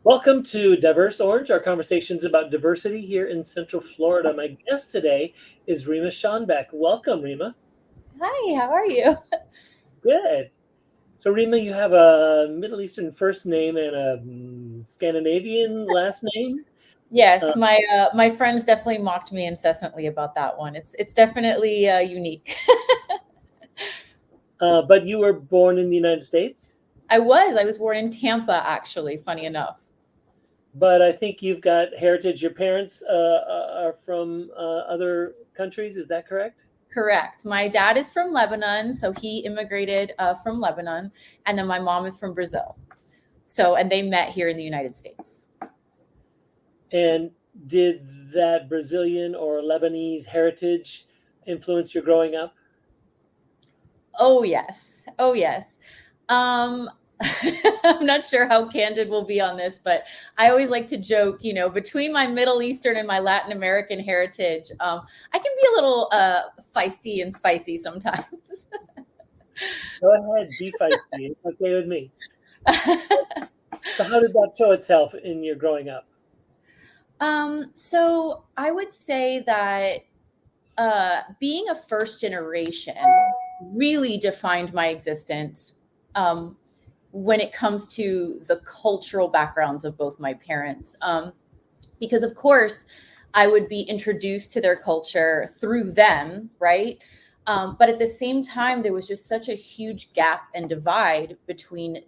Welcome to Diverse Orange, our conversations about diversity here in Central Florida. My guest today is Reema Schonbeck. Welcome, Reema. Hi, how are you? Good. So, Reema, you have a Middle Eastern first name and a Scandinavian last name. Yes, my friends definitely mocked me incessantly about that one. It's definitely unique. But you were born in the United States. I was born in Tampa, actually, funny enough. But I think you've got heritage. Your parents are from other countries. Is that correct? Correct. My dad is from Lebanon, so he immigrated from Lebanon, and then my mom is from Brazil. And they met here in the United States. And did that Brazilian or Lebanese heritage influence your growing up? Oh yes. Oh yes. Um, I'm not sure how candid we'll be on this, but I always like to joke, between my Middle Eastern and my Latin American heritage, I can be a little feisty and spicy sometimes. Go ahead, be feisty. It's okay with me. So how did that show itself in your growing up? So I would say that being a first generation really defined my existence when it comes to the cultural backgrounds of both my parents. Because, of course, I would be introduced to their culture through them, right? But at the same time, there was just such a huge gap and divide between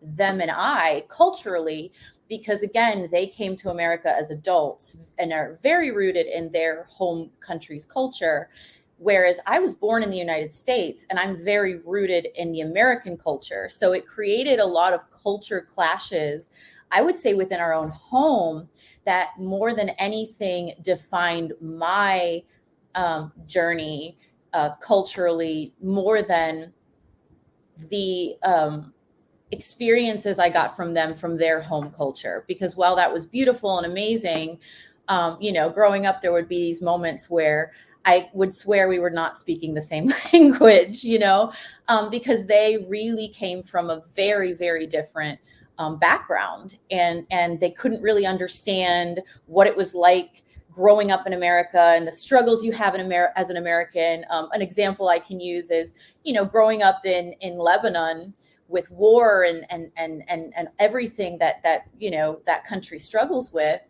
them and I culturally, because again, they came to America as adults and are very rooted in their home country's culture. Whereas I was born in the United States and I'm very rooted in the American culture. So it created a lot of culture clashes, I would say, within our own home that more than anything defined my journey culturally more than the experiences I got from them from their home culture. Because while that was beautiful and amazing, growing up, there would be these moments where I would swear we were not speaking the same language, because they really came from a very, very different background, and they couldn't really understand what it was like growing up in America and the struggles you have in America as an American. An example I can use is, growing up in Lebanon with war and everything that country struggles with.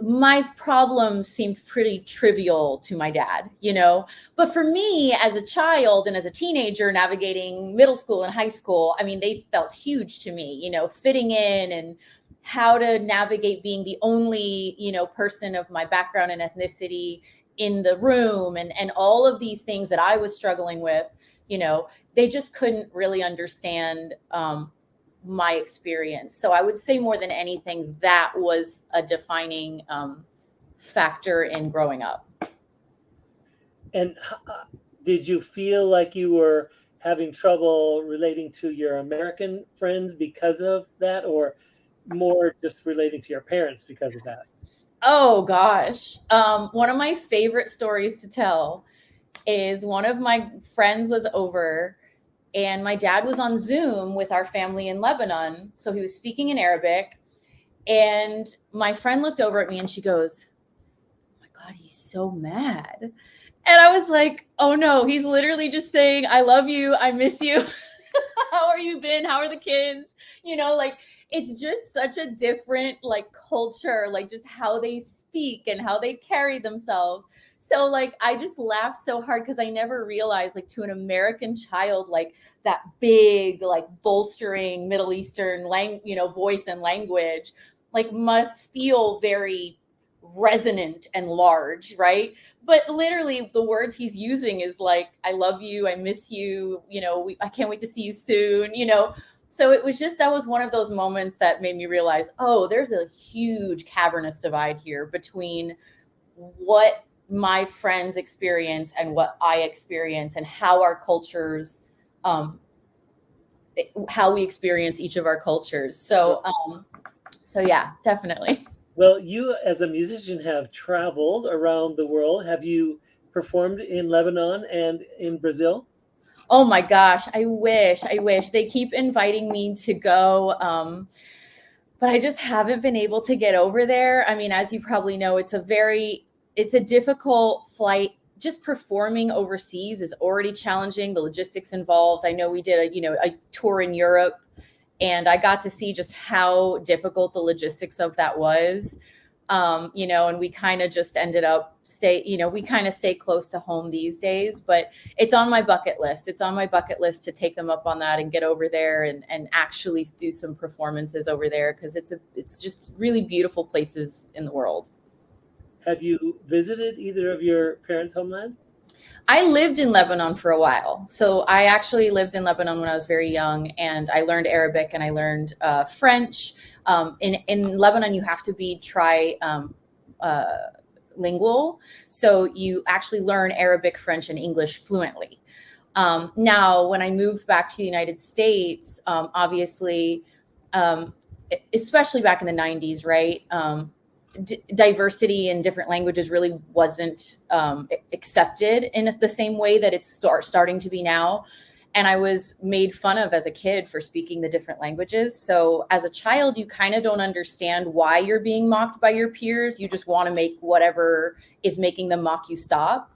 My problems seemed pretty trivial to my dad, but for me as a child and as a teenager navigating middle school and high school, I mean, they felt huge to me, fitting in and how to navigate being the only, person of my background and ethnicity in the room, and all of these things that I was struggling with, they just couldn't really understand my experience. So I would say more than anything, that was a defining factor in growing up. And did you feel like you were having trouble relating to your American friends because of that, or more just relating to your parents because of that? Oh gosh. One of my favorite stories to tell is one of my friends was over and my dad was on Zoom with our family in Lebanon. So he was speaking in Arabic. And my friend looked over at me and she goes, "Oh my God, he's so mad." And I was like, oh no, he's literally just saying, "I love you. I miss you." How are you been? How are the kids? It's just such a different culture, just how they speak and how they carry themselves. So I just laughed so hard because I never realized to an American child, that big, bolstering Middle Eastern voice and language, must feel very resonant and large, right? But literally the words he's using is "I love you, I miss you, I can't wait to see you soon," So it was just, that was one of those moments that made me realize, oh, there's a huge cavernous divide here between what my friends experience and what I experience, and how our cultures, how we experience each of our cultures. So yeah, definitely. Well, you as a musician have traveled around the world. Have you performed in Lebanon and in Brazil? Oh my gosh, I wish. They keep inviting me to go. But I just haven't been able to get over there. I mean, as you probably know, it's a difficult flight. Just performing overseas is already challenging. The logistics involved. I know we did a tour in Europe, and I got to see just how difficult the logistics of that was. And we kind of just ended up we kind of stay close to home these days, but it's on my bucket list. It's on my bucket list to take them up on that and get over there and actually do some performances over there, because it's just really beautiful places in the world. Have you visited either of your parents' homeland? I lived in Lebanon for a while. So I actually lived in Lebanon when I was very young, and I learned Arabic and I learned French. In Lebanon, you have to be lingual. So you actually learn Arabic, French, and English fluently. Now, when I moved back to the United States, obviously, especially back in the 90s, right? Diversity in different languages really wasn't accepted in the same way that it's starting to be now. And I was made fun of as a kid for speaking the different languages. So as a child, you kind of don't understand why you're being mocked by your peers. You just want to make whatever is making them mock you stop.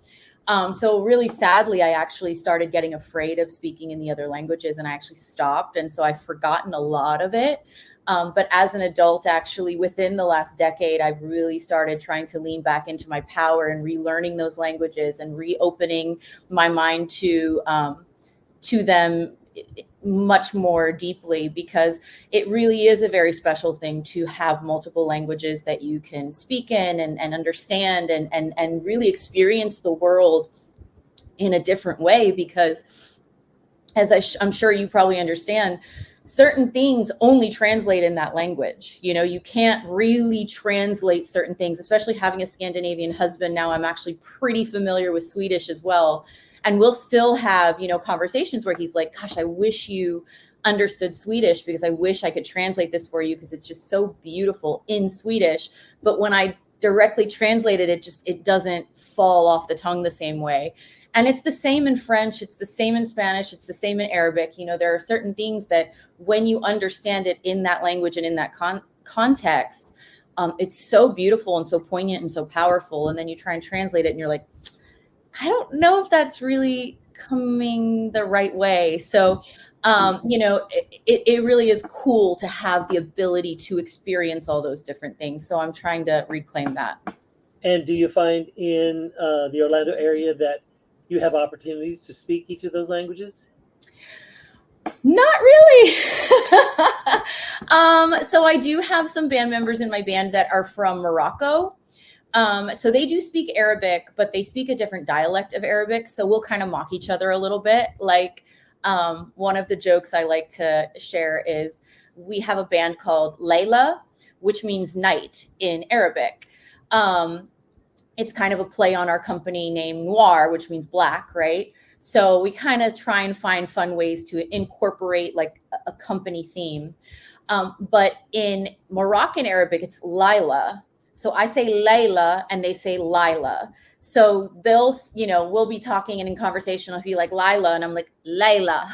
So really sadly, I actually started getting afraid of speaking in the other languages, and I actually stopped. And so I've forgotten a lot of it. But as an adult, actually, within the last decade, I've really started trying to lean back into my power and relearning those languages and reopening my mind to them much more deeply, because it really is a very special thing to have multiple languages that you can speak in and understand and really experience the world in a different way. Because as I'm sure you probably understand, certain things only translate in that language. You can't really translate certain things, especially having a Scandinavian husband. Now I'm actually pretty familiar with Swedish as well. And we'll still have, conversations where he's like, gosh, I wish you understood Swedish, because I wish I could translate this for you, because it's just so beautiful in Swedish. But when I directly translate it, it doesn't fall off the tongue the same way. And it's the same in French. It's the same in Spanish. It's the same in Arabic. There are certain things that when you understand it in that language and in that context, it's so beautiful and so poignant and so powerful. And then you try and translate it and you're like, I don't know if that's really coming the right way. So, it really is cool to have the ability to experience all those different things. So I'm trying to reclaim that. And do you find in the Orlando area that you have opportunities to speak each of those languages? Not really. So I do have some band members in my band that are from Morocco. So they do speak Arabic, but they speak a different dialect of Arabic. So we'll kind of mock each other a little bit. Like one of the jokes I like to share is we have a band called Layla, which means night in Arabic. It's kind of a play on our company name Noir, which means black, right? So we kind of try and find fun ways to incorporate like a company theme. But in Moroccan Arabic, it's Laila. So I say Layla and they say Lila. So we'll be talking and in conversation, I'll be like Lila and I'm like Layla,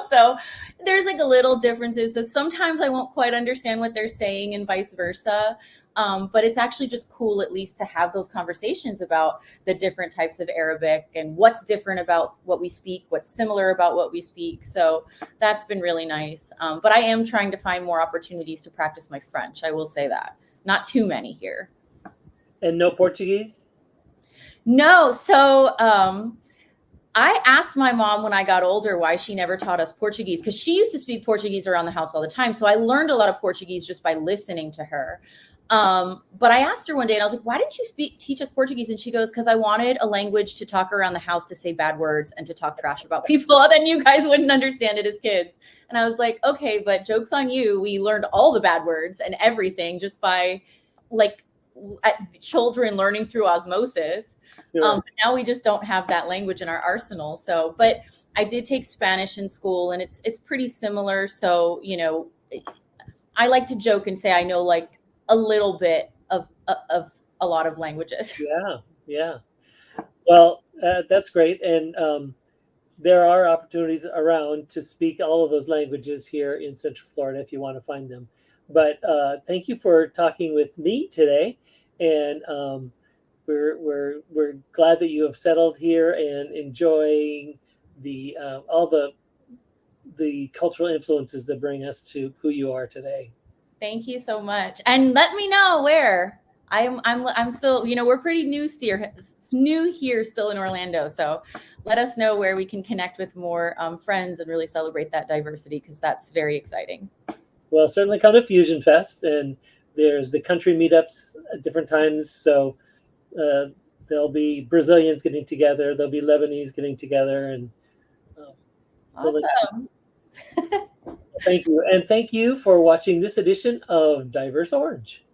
so there's like a little differences. So sometimes I won't quite understand what they're saying and vice versa. But it's actually just cool at least to have those conversations about the different types of Arabic and what's different about what we speak, what's similar about what we speak. So that's been really nice. But I am trying to find more opportunities to practice my French. I will say that. Not too many here. And no Portuguese? No. So I asked my mom when I got older why she never taught us Portuguese, because she used to speak Portuguese around the house all the time. So I learned a lot of Portuguese just by listening to her. But I asked her one day and I was like, why didn't you teach us Portuguese? And she goes, because I wanted a language to talk around the house, to say bad words and to talk trash about people. Then you guys wouldn't understand it as kids. And I was like, okay, but joke's on you. We learned all the bad words and everything just by children learning through osmosis. Sure. Now we just don't have that language in our arsenal. So, but I did take Spanish in school and it's pretty similar. So, I like to joke and say, I know like a little bit of a lot of languages. Yeah. Well, that's great. And there are opportunities around to speak all of those languages here in Central Florida if you want to find them. But thank you for talking with me today, and we're glad that you have settled here and enjoying the all the cultural influences that bring us to who you are today. Thank you so much, and let me know where. I'm still, we're pretty new here still in Orlando. So let us know where we can connect with more friends and really celebrate that diversity, because that's very exciting. Well, certainly come to Fusion Fest, and there's the country meetups at different times. So there'll be Brazilians getting together, there'll be Lebanese getting together, and awesome. Thank you. And thank you for watching this edition of Diverse Orange.